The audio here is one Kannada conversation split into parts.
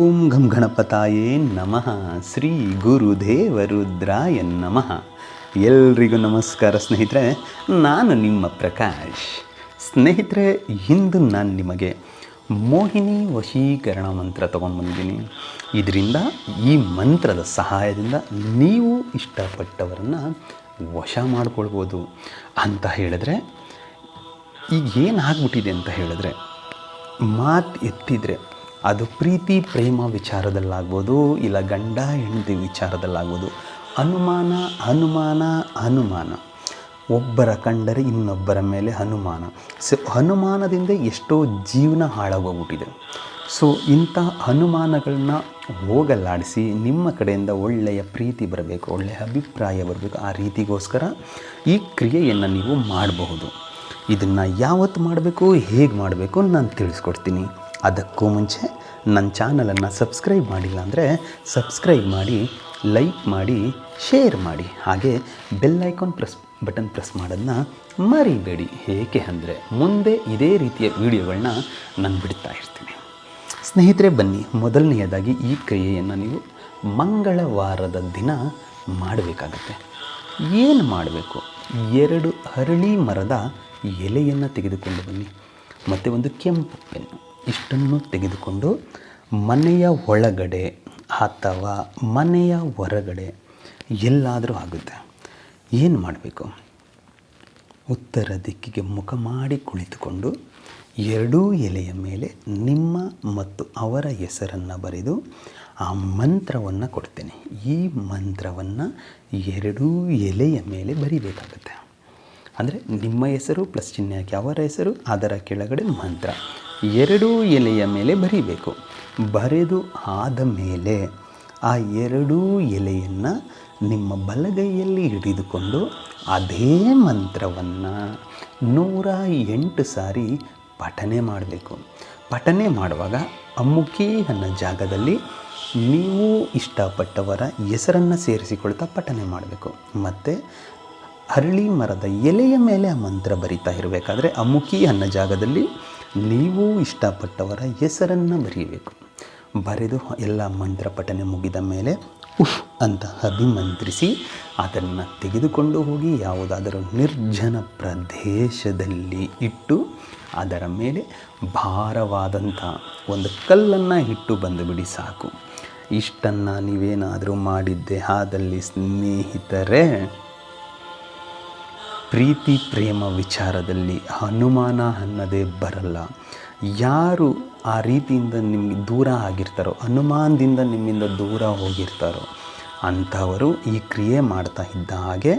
ಓಂ ಗಂ ಗಣಪತಾಯೇ ನಮಃ. ಶ್ರೀ ಗುರುದೇವ ರುದ್ರಾಯ ನಮಃ. ಎಲ್ರಿಗೂ ನಮಸ್ಕಾರ ಸ್ನೇಹಿತರೆ, ನಾನು ನಿಮ್ಮ ಪ್ರಕಾಶ್. ಸ್ನೇಹಿತರೆ, ಇಂದು ನಾನು ನಿಮಗೆ ಮೋಹಿನಿ ವಶೀಕರಣ ಮಂತ್ರ ತೊಗೊಂಡು ಬಂದಿದ್ದೀನಿ. ಇದರಿಂದ ಈ ಮಂತ್ರದ ಸಹಾಯದಿಂದ ನೀವು ಇಷ್ಟಪಟ್ಟವರನ್ನು ವಶ ಮಾಡ್ಕೊಳ್ಬೋದು ಅಂತ ಹೇಳಿದ್ರೆ, ಈಗ ಏನು ಆಗ್ಬಿಟ್ಟಿದೆ ಅಂತ ಹೇಳಿದ್ರೆ, ಮಾತು ಎತ್ತಿದರೆ ಅದು ಪ್ರೀತಿ ಪ್ರೇಮ ವಿಚಾರದಲ್ಲಾಗ್ಬೋದು, ಇಲ್ಲ ಗಂಡ ಹೆಂಡತಿ ವಿಚಾರದಲ್ಲಾಗ್ಬೋದು. ಅನುಮಾನ ಒಬ್ಬರ ಕಂಡರೆ ಇನ್ನೊಬ್ಬರ ಮೇಲೆ ಅನುಮಾನ. ಅನುಮಾನದಿಂದ ಎಷ್ಟೋ ಜೀವನ ಹಾಳಾಗೋಗ್ಬಿಟ್ಟಿದೆ. ಸೊ ಇಂಥ ಅನುಮಾನಗಳನ್ನ ಹೋಗಲಾಡಿಸಿ ನಿಮ್ಮ ಕಡೆಯಿಂದ ಒಳ್ಳೆಯ ಪ್ರೀತಿ ಬರಬೇಕು, ಒಳ್ಳೆಯ ಅಭಿಪ್ರಾಯ ಬರಬೇಕು. ಆ ರೀತಿಗೋಸ್ಕರ ಈ ಕ್ರಿಯೆಯನ್ನು ನೀವು ಮಾಡಬಹುದು. ಇದನ್ನು ಯಾವತ್ತು ಮಾಡಬೇಕು, ಹೇಗೆ ಮಾಡಬೇಕು ನಾನು ತಿಳಿಸ್ಕೊಡ್ತೀನಿ. ಅದಕ್ಕೂ ಮುಂಚೆ ನನ್ನ ಚಾನಲನ್ನು ಸಬ್ಸ್ಕ್ರೈಬ್ ಮಾಡಿಲ್ಲ ಅಂದರೆ ಸಬ್ಸ್ಕ್ರೈಬ್ ಮಾಡಿ, ಲೈಕ್ ಮಾಡಿ, ಶೇರ್ ಮಾಡಿ, ಹಾಗೆ ಬೆಲ್ ಐಕಾನ್ ಬಟನ್ ಪ್ರೆಸ್ ಮಾಡೋದನ್ನ ಮರಿಬೇಡಿ. ಏಕೆ ಅಂದರೆ ಮುಂದೆ ಇದೇ ರೀತಿಯ ವಿಡಿಯೋಗಳನ್ನ ನಾನು ಬಿಡ್ತಾ ಇರ್ತೀನಿ. ಸ್ನೇಹಿತರೆ ಬನ್ನಿ, ಮೊದಲನೆಯದಾಗಿ ಈ ಕ್ರಿಯೆಯನ್ನು ನೀವು ಮಂಗಳವಾರದ ದಿನ ಮಾಡಬೇಕಾಗತ್ತೆ. ಏನು ಮಾಡಬೇಕು? 2 ಅರಳಿ ಮರದ ಎಲೆಯನ್ನು ತೆಗೆದುಕೊಂಡು ಬನ್ನಿ, ಮತ್ತು ಒಂದು ಕೆಂಪು ಪೆನ್ನು. ಇಷ್ಟನ್ನು ತೆಗೆದುಕೊಂಡು ಮನೆಯ ಒಳಗಡೆ ಅಥವಾ ಮನೆಯ ಹೊರಗಡೆ ಎಲ್ಲಾದರೂ ಆಗುತ್ತೆ. ಏನು ಮಾಡಬೇಕು? ಉತ್ತರ ದಿಕ್ಕಿಗೆ ಮುಖ ಮಾಡಿ ಕುಳಿತುಕೊಂಡು 2 ಎಲೆಯ ಮೇಲೆ ನಿಮ್ಮ ಮತ್ತು ಅವರ ಹೆಸರನ್ನು ಬರೆದು ಆ ಮಂತ್ರವನ್ನು ಕೊಡ್ತೇನೆ. ಈ ಮಂತ್ರವನ್ನು 2 ಎಲೆಯ ಮೇಲೆ ಬರಿಬೇಕಾಗುತ್ತೆ. ಅಂದರೆ ನಿಮ್ಮ ಹೆಸರು ಪ್ಲಸ್ ಚಿಹ್ನೆ ಹಾಕಿ ಅವರ ಹೆಸರು, ಅದರ ಕೆಳಗಡೆ ಮಂತ್ರ 2 ಎಲೆಯ ಮೇಲೆ ಬರೀಬೇಕು. ಬರೆದು ಆದ ಮೇಲೆ ಆ 2 ಎಲೆಯನ್ನು ನಿಮ್ಮ ಬಲಗೈಯಲ್ಲಿ ಹಿಡಿದುಕೊಂಡು ಅದೇ ಮಂತ್ರವನ್ನು 108 ಸಾರಿ ಪಠನೆ ಮಾಡಬೇಕು. ಪಠನೆ ಮಾಡುವಾಗ ಅಮ್ಮುಖಿ ಅನ್ನೋ ಜಾಗದಲ್ಲಿ ನೀವು ಇಷ್ಟಪಟ್ಟವರ ಹೆಸರನ್ನು ಸೇರಿಸಿಕೊಳ್ತಾ ಪಠನೆ ಮಾಡಬೇಕು. ಮತ್ತು ಅರಳಿ ಮರದ ಎಲೆಯ ಮೇಲೆ ಆ ಮಂತ್ರ ಬರಿತಾ ಇರಬೇಕಾದ್ರೆ ಅಮ್ಮುಖಿ ಅನ್ನೋ ಜಾಗದಲ್ಲಿ ನೀವು ಇಷ್ಟಪಟ್ಟವರ ಹೆಸರನ್ನು ಬರೀಬೇಕು. ಬರೆದು ಎಲ್ಲ ಮಂತ್ರ ಪಠನೆ ಮುಗಿದ ಮೇಲೆ ಉಫ್ ಅಂತ ಅಭಿಮಂತ್ರಿಸಿ ಅದನ್ನು ತೆಗೆದುಕೊಂಡು ಹೋಗಿ ಯಾವುದಾದರೂ ನಿರ್ಜನ ಪ್ರದೇಶದಲ್ಲಿ ಇಟ್ಟು ಅದರ ಮೇಲೆ ಭಾರವಾದಂಥ ಒಂದು ಕಲ್ಲನ್ನು ಇಟ್ಟು ಬಂದುಬಿಡಿ, ಸಾಕು. ಇಷ್ಟನ್ನು ನೀವೇನಾದರೂ ಮಾಡಿದ್ದೆ ಆದಲ್ಲಿ ಸ್ನೇಹಿತರೆ, ಪ್ರೀತಿ ಪ್ರೇಮ ವಿಚಾರದಲ್ಲಿ ಅನುಮಾನ ಅನ್ನೋದೇ ಬರಲ್ಲ. ಯಾರು ಆ ರೀತಿಯಿಂದ ನಿಮಗೆ ದೂರ ಆಗಿರ್ತಾರೋ, ಅನುಮಾನದಿಂದ ನಿಮ್ಮಿಂದ ದೂರ ಹೋಗಿರ್ತಾರೋ ಅಂಥವರು ಈ ಕ್ರಿಯೆ ಮಾಡ್ತಾ ಇದ್ದ ಹಾಗೆ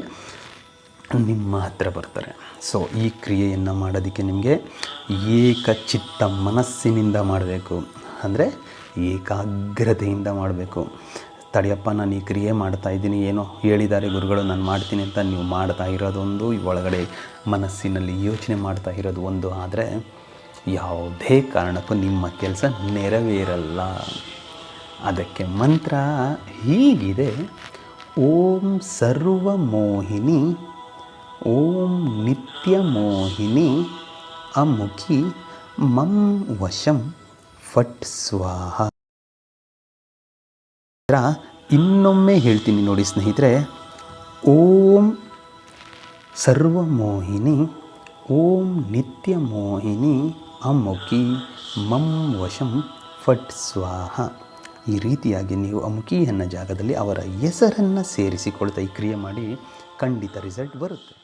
ನಿಮ್ಮ ಹತ್ರ ಬರ್ತಾರೆ. ಸೊ ಈ ಕ್ರಿಯೆಯನ್ನು ಮಾಡೋದಕ್ಕೆ ನಿಮಗೆ ಏಕಚಿತ್ತ ಮನಸ್ಸಿನಿಂದ ಮಾಡಬೇಕು, ಅಂದರೆ ಏಕಾಗ್ರತೆಯಿಂದ ಮಾಡಬೇಕು. ತಡೆಯಪ್ಪ, ನಾನು ಈ ಕ್ರಿಯೆ ಮಾಡ್ತಾಯಿದ್ದೀನಿ, ಏನೋ ಹೇಳಿದ್ದಾರೆ ಗುರುಗಳು ನಾನು ಮಾಡ್ತೀನಿ ಅಂತ ನೀವು ಮಾಡ್ತಾ ಇರೋದೊಂದು, ಒಳಗಡೆ ಮನಸ್ಸಿನಲ್ಲಿ ಯೋಚನೆ ಮಾಡ್ತಾ ಇರೋದು ಒಂದು. ಆದರೆ ಯಾವುದೇ ಕಾರಣಕ್ಕೂ ನಿಮ್ಮ ಕೆಲಸ ನೆರವೇರಲ್ಲ. ಅದಕ್ಕೆ ಮಂತ್ರ ಹೀಗಿದೆ: ಓಂ ಸರ್ವಮೋಹಿನಿ, ಓಂ ನಿತ್ಯಮೋಹಿನಿ, ಅಮುಖಿ ಮಂ ವಶಂ ಫಟ್ ಸ್ವಾಹ. ಇನ್ನೊಮ್ಮೆ ಹೇಳ್ತೀನಿ ನೋಡಿ ಸ್ನೇಹಿತರೆ, ಓಂ ಸರ್ವಮೋಹಿನಿ, ಓಂ ನಿತ್ಯಮೋಹಿನಿ, ಅಮುಖಿ ಮಂ ವಶಂ ಫಟ್ ಸ್ವಾಹ. ಈ ರೀತಿಯಾಗಿ ನೀವು ಅಮುಖಿ ಅನ್ನೋ ಜಾಗದಲ್ಲಿ ಅವರ ಹೆಸರನ್ನು ಸೇರಿಸಿಕೊಳ್ತಾ ಈ ಕ್ರಿಯೆ ಮಾಡಿ, ಖಂಡಿತ ರಿಸಲ್ಟ್ ಬರುತ್ತೆ.